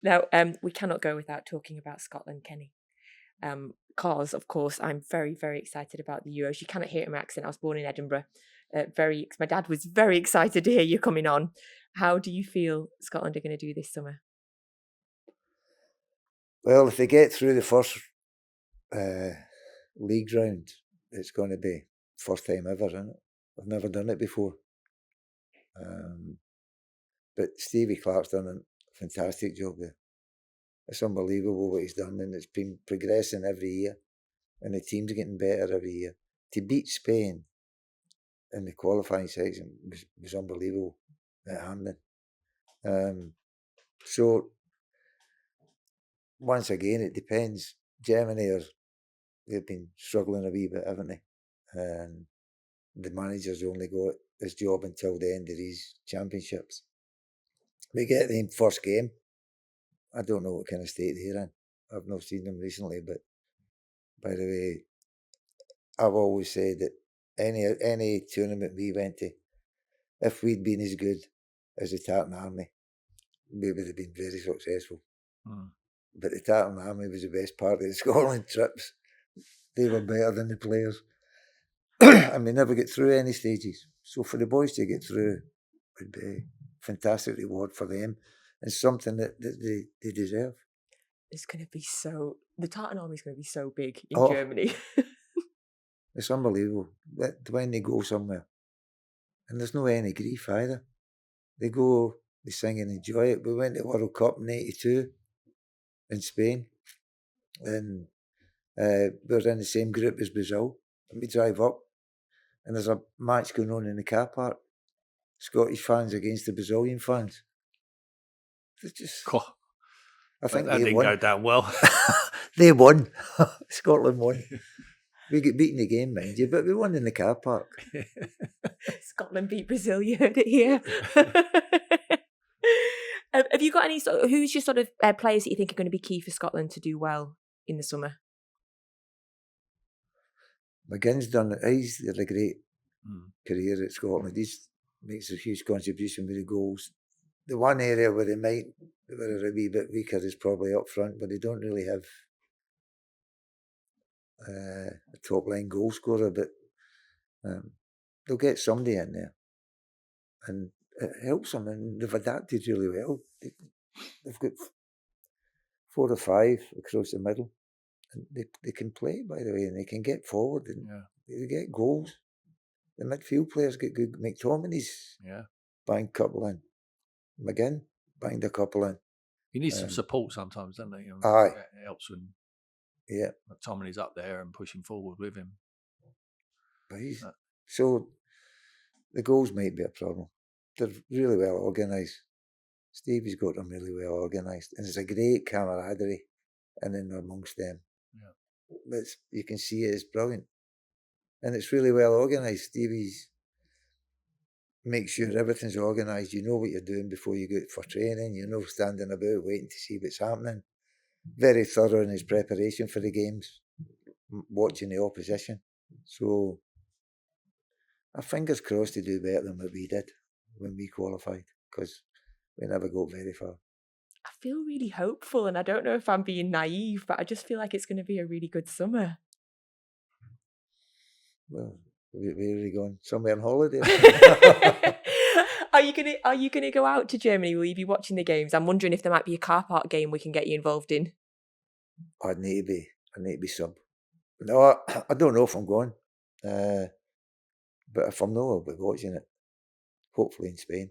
Now, we cannot go without talking about Scotland, Kenny. Because, of course, I'm very, very excited about the Euros. You cannot hear it in my accent. I was born in Edinburgh. My dad was very excited to hear you coming on. How do you feel Scotland are going to do this summer? Well, if they get through the first league round, it's going to be first time ever, isn't it? I've never done it before. But Stevie Clarke's done a fantastic job there. It's unbelievable what he's done, and it's been progressing every year, and the team's getting better every year. To beat Spain in the qualifying section was unbelievable at Hampden. So once again, it depends. Germany they've been struggling a wee bit, haven't they? And the manager's only got his job until the end of these championships. We get them first game. I don't know what kind of state they're in. I've not seen them recently, but by the way, I've always said that any tournament we went to, if we'd been as good as the Tartan Army, we would have been very successful. But the Tartan Army was the best part of the Scotland trips. They were better than the players. And we never get through any stages. So for the boys to get through would be a fantastic reward for them and something that they deserve. It's going to be the Tartan Army is going to be so big in Germany. It's unbelievable when they go somewhere. And there's no any grief either. They go, they sing and enjoy it. We went to the World Cup in '82 in Spain. And we were in the same group as Brazil. And we drive up and there's a match going on in the car park. Scottish fans against the Brazilian fans. It's just... I think that didn't go down well. They won. Scotland won. We get beaten the game, mind you, but we won in the car park. Scotland beat Brazil, you heard it here. Have you got any who's your sort of players that you think are going to be key for Scotland to do well in the summer? McGinn's done it. He's had a great career at Scotland. He makes a huge contribution with the goals. The one area where they were a wee bit weaker is probably up front, but they don't really have a top line goal scorer, but they'll get somebody in there. And it helps them, and they've adapted really well. They've got 4 or 5 across the middle. And they can play, by the way, and they can get forward and they get goals. The midfield players get good. McTominay's banged a couple in. McGinn banged a couple in. He needs some support sometimes, doesn't he? Aye. It helps when McTominay's up there and pushing forward with him. But so the goals might be a problem. They're really well organised. Stevie's got them really well organised. And there's a great camaraderie in and amongst them. But you can see it's brilliant. And it's really well organised. Stevie's makes sure everything's organised. You know what you're doing before you go for training. You're not standing about waiting to see what's happening. Very thorough in his preparation for the games, watching the opposition. So, our fingers crossed to do better than what we did when we qualified, because we never got very far. I feel really hopeful, and I don't know if I'm being naive, but I just feel like it's going to be a really good summer. Well, where are you going? Somewhere on holiday? Are you gonna go out to Germany? Will you be watching the games? I'm wondering if there might be a car park game we can get you involved in. I need to be sub. No, I don't know if I'm going. But if I'm not, I'll be watching it. Hopefully in Spain.